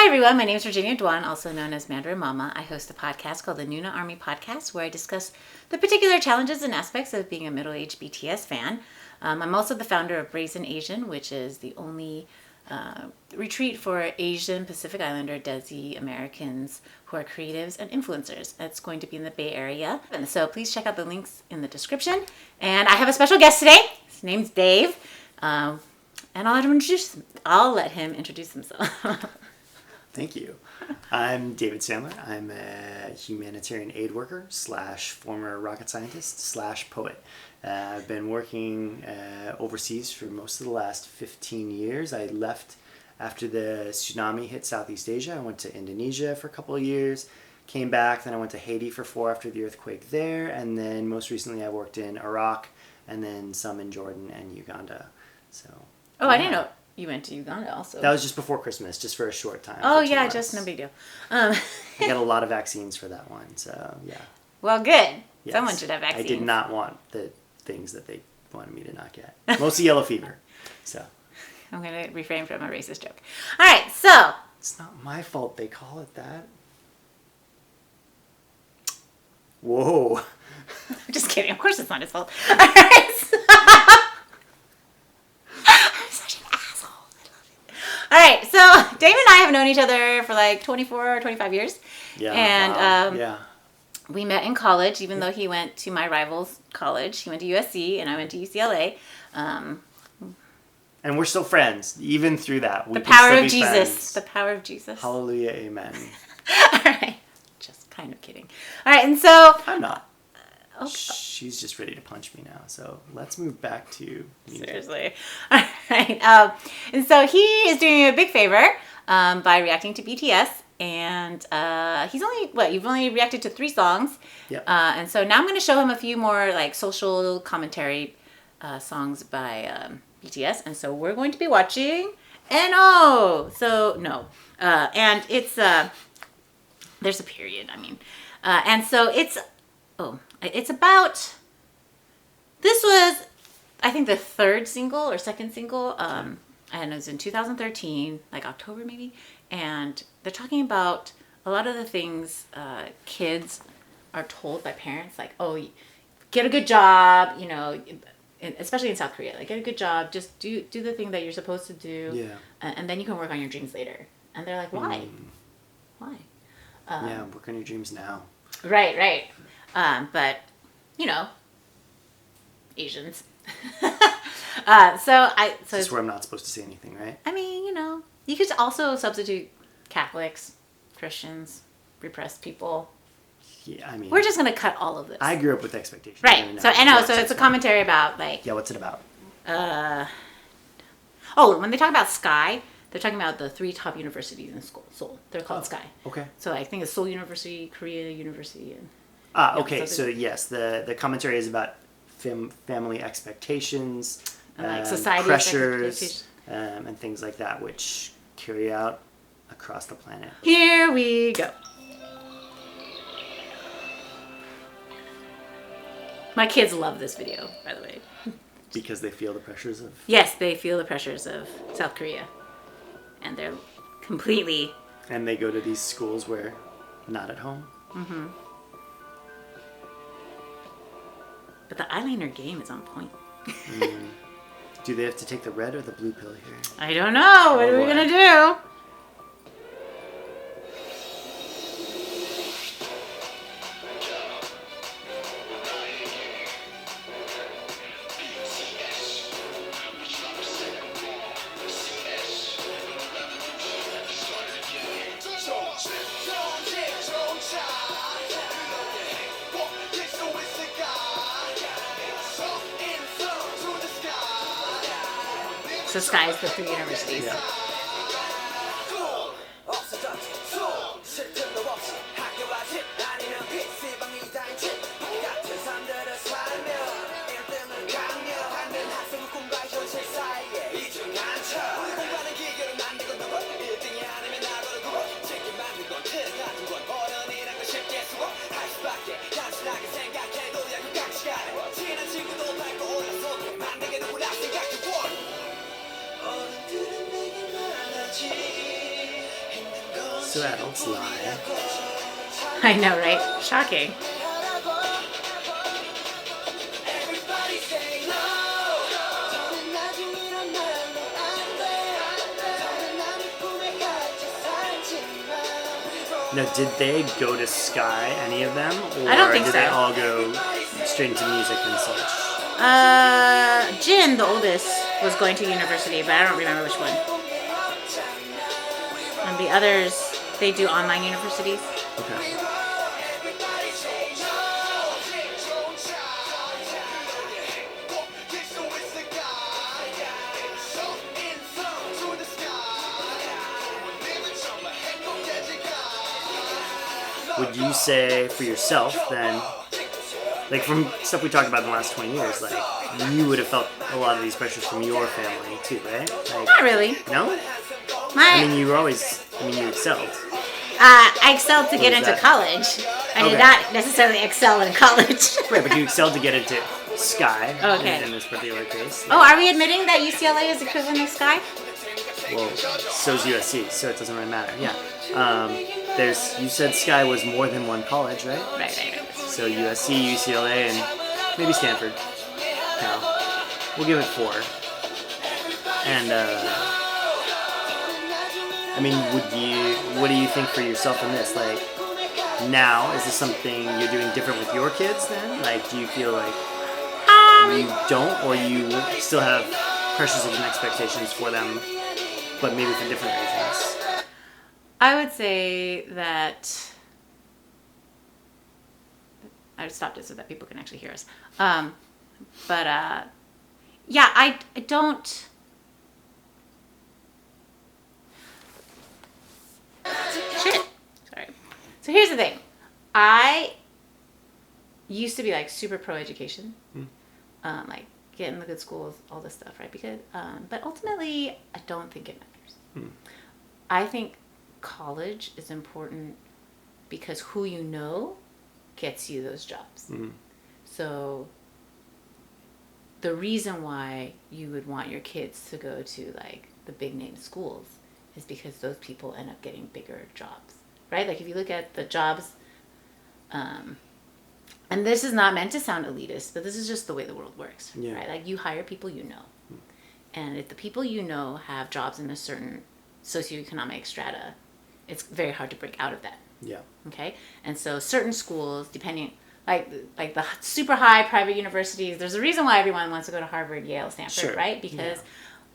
everyone, my name is Virginia Duan, also known as Mandarin Mama. I host a podcast called the Noona Army Podcast, where I discuss the particular challenges and aspects of being a middle-aged BTS fan. I'm also the founder of Brazen Asian, which is the only retreat for Asian Pacific Islander Desi Americans who are creatives and influencers. It's going to be in the Bay Area. And so please check out the links in the description. And I have a special guest today. His name's Dave. And I'll let him introduce himself. Thank you. I'm David Sandler. I'm a humanitarian aid worker / former rocket scientist / poet. I've been working overseas for most of the last 15 years. I left after the tsunami hit Southeast Asia. I went to Indonesia for a couple of years, came back, then I went to Haiti for 4 after the earthquake there, and then most recently I worked in Iraq, and then some in Jordan and Uganda. So. Oh, yeah. I didn't know. You went to Uganda also. That was just before Christmas, just for a short time. Oh, yeah, months. Just no big deal. I got a lot of vaccines for that one, so yeah. Well, good. Yes. Someone should have vaccines. I did not want the things that they wanted me to not get. Mostly yellow fever, so. I'm going to refrain from a racist joke. All right, so. It's not my fault they call it that. Whoa. I'm just kidding. Of course it's not his fault. All right, so. All right, so Dave and I have known each other for like 24 or 25 years. Yeah. And wow. We met in college, even though he went to my rival's college. He went to USC and I went to UCLA. And we're still friends, even through that. The power of Jesus. Friends. The power of Jesus. Hallelujah, amen. All right. Just kind of kidding. All right, and so. I'm not. Okay. She's just ready to punch me now, so let's move back to music. Seriously. All right. And so he is doing you a big favor by reacting to BTS, and you've only reacted to 3 songs. Yep. And so now I'm going to show him a few more like social commentary songs by BTS, and so we're going to be watching N.O. So no, and it's there's a period. I mean, and so it's about, this was, I think, the 3rd single or 2nd single, and it was in 2013, like October maybe, and they're talking about a lot of the things kids are told by parents, like, oh, get a good job, you know, especially in South Korea, like, get a good job, just do the thing that you're supposed to do, yeah. And then you can work on your dreams later. And they're like, why? Why? Yeah, work on your dreams now. Right. But, you know, Asians. So this is where I'm not supposed to say anything, right? I mean, you know, you could also substitute Catholics, Christians, repressed people. Yeah, I mean. We're just going to cut all of this. I grew up with expectations. Right. So, N.O, so it's a commentary about, like. Yeah, what's it about? When they talk about Sky, they're talking about the 3 top universities in Seoul. They're called Sky. Okay. So I think it's Seoul University, Korea University, and. Okay. So yes, the commentary is about family expectations, and like society pressures, and things like that, which carry out across the planet. Here we go. My kids love this video, by the way. Because they feel the pressures of... Yes, they feel the pressures of South Korea. And they're completely... And they go to these schools where not at home. Mm-hmm. But the eyeliner game is on point. Do they have to take the red or the blue pill here? I don't know. What are we going to do? So Sky is the 3 universities. Yeah. So adults lie. I know, right? Shocking. Now, did they go to Sky, any of them? Or I don't think did so. they all go straight into music and such? Jin, the oldest, was going to university, but I don't remember which one. And the others, they do online universities. Okay. Would you say for yourself then, like from stuff we talked about in the last 20 years, like you would have felt a lot of these pressures from your family too, right? Like, Not really. no? My, I mean, you were always, you excelled. I excelled to get was into that? college. I did Okay. not necessarily excel in college. Right, but you excelled to get into Sky Okay. in this particular case. Oh, are we admitting that UCLA is equivalent of Sky? Well, so's USC, so it doesn't really matter. Yeah. You said Sky was more than one college, right? Right. So USC, UCLA, and maybe Stanford. Now, we'll give it 4. And I mean, what do you think for yourself in this? Like, now, is this something you're doing different with your kids then? Like, do you feel like you don't, or you still have pressures and expectations for them, but maybe for different reasons? I would say that I would stop it so that people can actually hear us. Yeah, I don't. Shit. Sorry. So here's the thing. I used to be like super pro education, like get in the good schools, all this stuff, right? Because, but ultimately, I don't think it matters. I think college is important because who you know gets you those jobs. So the reason why you would want your kids to go to like the big name schools is because those people end up getting bigger jobs, right? Like if you look at the jobs, and this is not meant to sound elitist, but this is just the way the world works, right? Like you hire people you know. And if the people you know have jobs in a certain socioeconomic strata, it's very hard to break out of that. Yeah. Okay? And so certain schools, depending, like the super high private universities, there's a reason why everyone wants to go to Harvard, Yale, Stanford, right? Because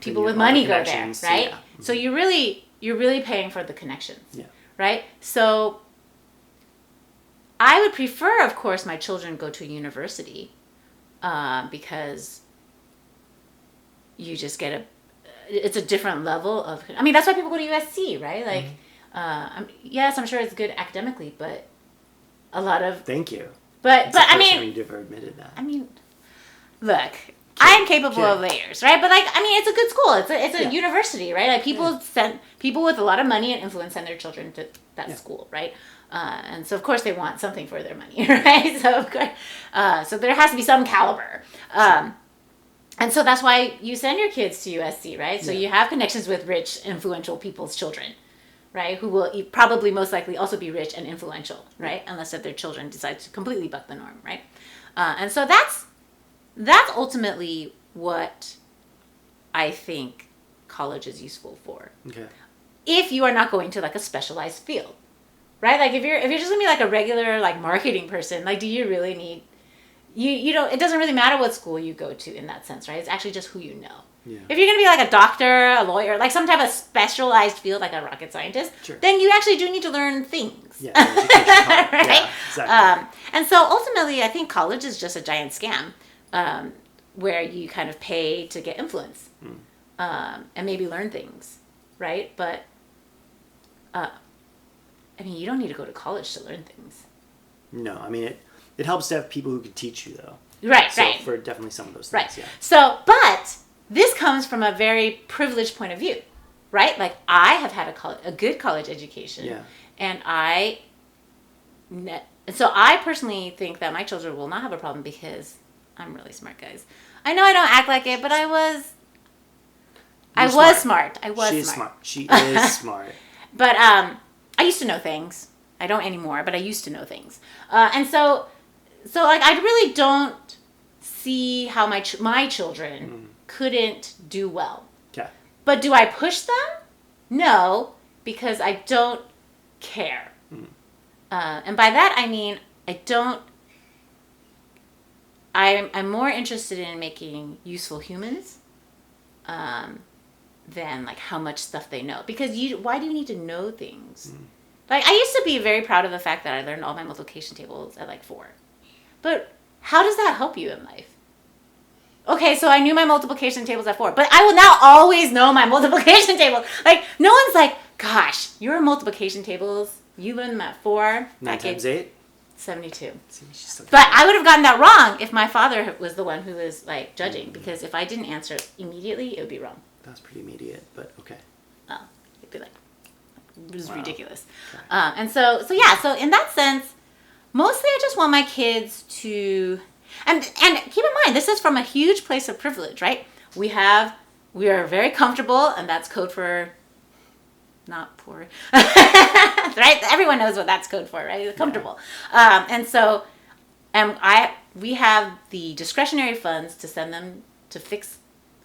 people with money go there, right? So you're really paying for the connections, right? So I would prefer, of course, my children go to a university because you just get it's a different level of, I mean, that's why people go to USC, right? Like, yes, I'm sure it's good academically, but a lot of... Thank you. But I mean... You've ever admitted that. I mean, look, I'm capable of layers, right? But like, I mean, it's a good school. It's a university, right? Like people with a lot of money and influence send their children to that school, right? And so of course they want something for their money, right? So of course, so there has to be some caliber. And so that's why you send your kids to USC, right? So you have connections with rich, influential people's children, right? Who will probably most likely also be rich and influential, right? Unless if their children decide to completely buck the norm, right? And so that's ultimately what I think college is useful for. Okay. If you are not going to like a specialized field, right? Like if you're just gonna be like a regular like marketing person, like do you really need you don't, it doesn't really matter what school you go to in that sense, right? It's actually just who you know. Yeah. If you're going to be like a doctor, a lawyer, like some type of specialized field, like a rocket scientist, then you actually do need to learn things. Yeah, right? Yeah, exactly. And so ultimately, I think college is just a giant scam where you kind of pay to get influence and maybe learn things, right? But, I mean, you don't need to go to college to learn things. No, I mean, it helps to have people who can teach you, though. Right, so right. For definitely some of those things, yeah. So, but this comes from a very privileged point of view, right? Like, I have had a good college education. Yeah. And so I personally think that my children will not have a problem because I'm really smart, guys. I know I don't act like it, but I was smart. I was She is smart. She is smart. But I used to know things. I don't anymore, but I used to know things. And so like I really don't see how my children couldn't do well. Okay. But do I push them? No, because I don't care. And by that I mean I'm more interested in making useful humans than like how much stuff they know. Because why do you need to know things? Like I used to be very proud of the fact that I learned all my multiplication tables at like 4. But how does that help you in life? Okay, so I knew my multiplication tables at 4, but I will now always know my multiplication tables. Like no one's like, gosh, your multiplication tables, you learned them at 4. 9 times 8? 72. See, but I would have gotten that wrong if my father was the one who was like judging, because if I didn't answer immediately, it would be wrong. That was pretty immediate, but okay. Oh, it'd be like, it was ridiculous. Okay. And so in that sense, mostly I just want my kids to, and keep in mind, this is from a huge place of privilege, right? We are very comfortable, and that's code for not poor, right? Everyone knows what that's code for, right? Comfortable. Yeah. And so, we have the discretionary funds to send them to fix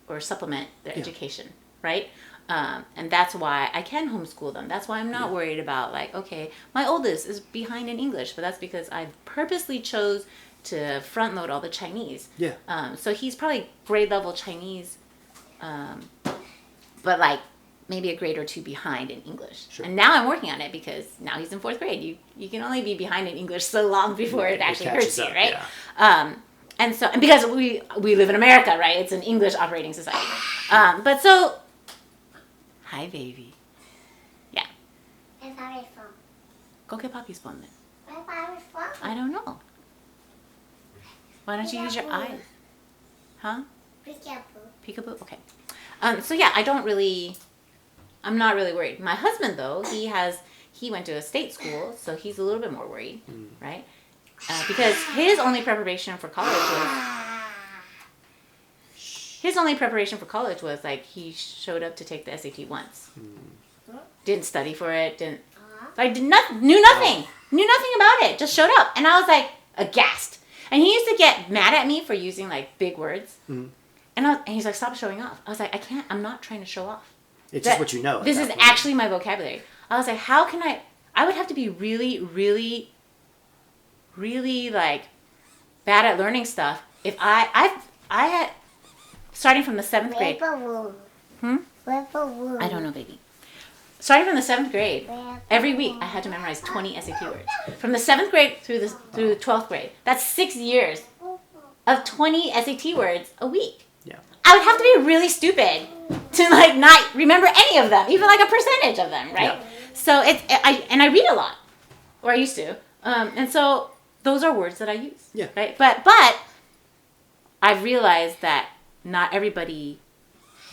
or supplement their education, right? And that's why I can homeschool them. That's why I'm not worried about like, okay, my oldest is behind in English, but that's because I purposely chose to front load all the Chinese. Yeah. So he's probably grade level Chinese, but like maybe a grade or 2 behind in English. Sure. And now I'm working on it because now he's in 4th grade. You can only be behind in English so long before it actually hurts you, right? Yeah. And because we live in America, right? It's an English operating society. But so, hi baby. Yeah. Where's Papi from? Go get Papi's phone then. Where's Papi from? I don't know. Why don't you use your eyes? Huh? Peekaboo. Peekaboo? Okay. So yeah, I'm not really worried. My husband though, he went to a state school, so he's a little bit more worried, right? Because his only preparation for college was like he showed up to take the SAT once. Didn't study for it, knew nothing about it, just showed up. And I was like aghast. And he used to get mad at me for using like big words. And he's like, stop showing off. I was like, I'm not trying to show off. It's just what you know. This is actually my vocabulary. I was like, how can I would have to be really, really, really like bad at learning stuff if I had, starting from the 7th grade. I don't know, baby. Starting from the 7th grade, every week I had to memorize 20 SAT words. From the 7th grade through the 12th grade. That's 6 years of 20 SAT words a week. Yeah. I would have to be really stupid to like not remember any of them, even like a percentage of them, right? Yeah. So I read a lot, or I used to, and so those are words that I use. Yeah. Right. But I've realized that not everybody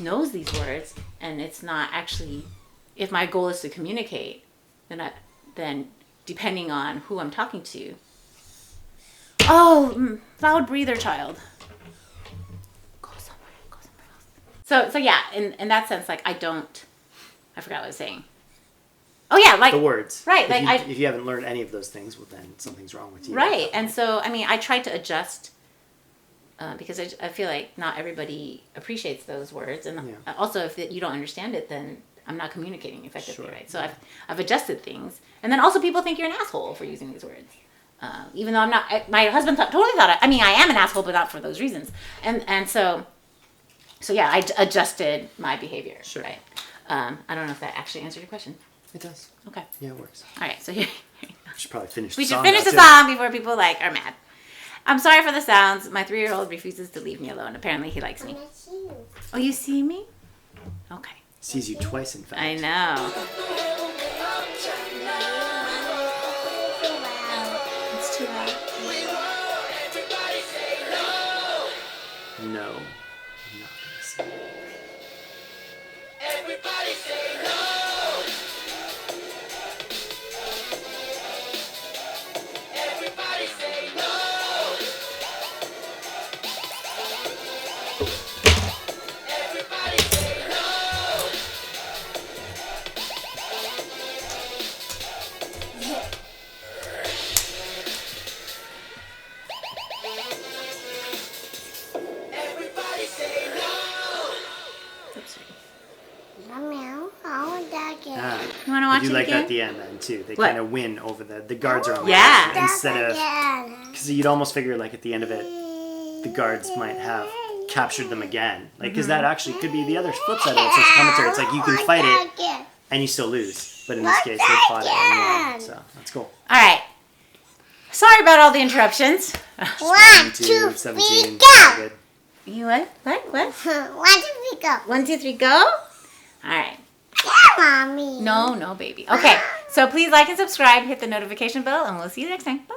knows these words, and it's not actually. If my goal is to communicate, then depending on who I'm talking to. Oh, loud breather, child. Go somewhere else. So yeah, in that sense, like I forgot what I was saying. Oh yeah, like the words. Right, if you haven't learned any of those things, well then something's wrong with you. Right, and so I mean, I tried to adjust because I feel like not everybody appreciates those words, and also if you don't understand it, then I'm not communicating effectively, right? So I've adjusted things, and then also people think you're an asshole for using these words, even though I'm not. My husband totally thought I am an asshole, but not for those reasons, and so yeah, I adjusted my behavior, right? I don't know if that actually answered your question. It does. Okay. Yeah, it works. All right, so here. We should probably finish. We should finish the song before people like are mad. I'm sorry for the sounds. My 3-year-old refuses to leave me alone. Apparently, he likes me. Oh, you see me? Okay. Sees you twice, in fact. I know. It's too loud. No. I'm not gonna say it. Everybody say no. Everybody say no. Everybody say no. Meow. I want that again. Ah, You want to I watch do it like again? that at the end then too. They What? kind of win over the guards are on the Yeah. end instead of Again. because you'd almost figure like at the end of it, the guards might have captured them again. Like because that actually could be the other flip side of it. So it's commentary. It's like you can fight it Again. and you still lose, but in this case they fought it and won. So that's cool. All right. Sorry about all the interruptions. 1, 2, 3, 17. go. Good. You what? What? 1, 2, 3, go. 1, 2, 3, go. All right. Yeah, mommy. No, baby. Okay. So please like and subscribe, hit the notification bell, and we'll see you next time. Bye.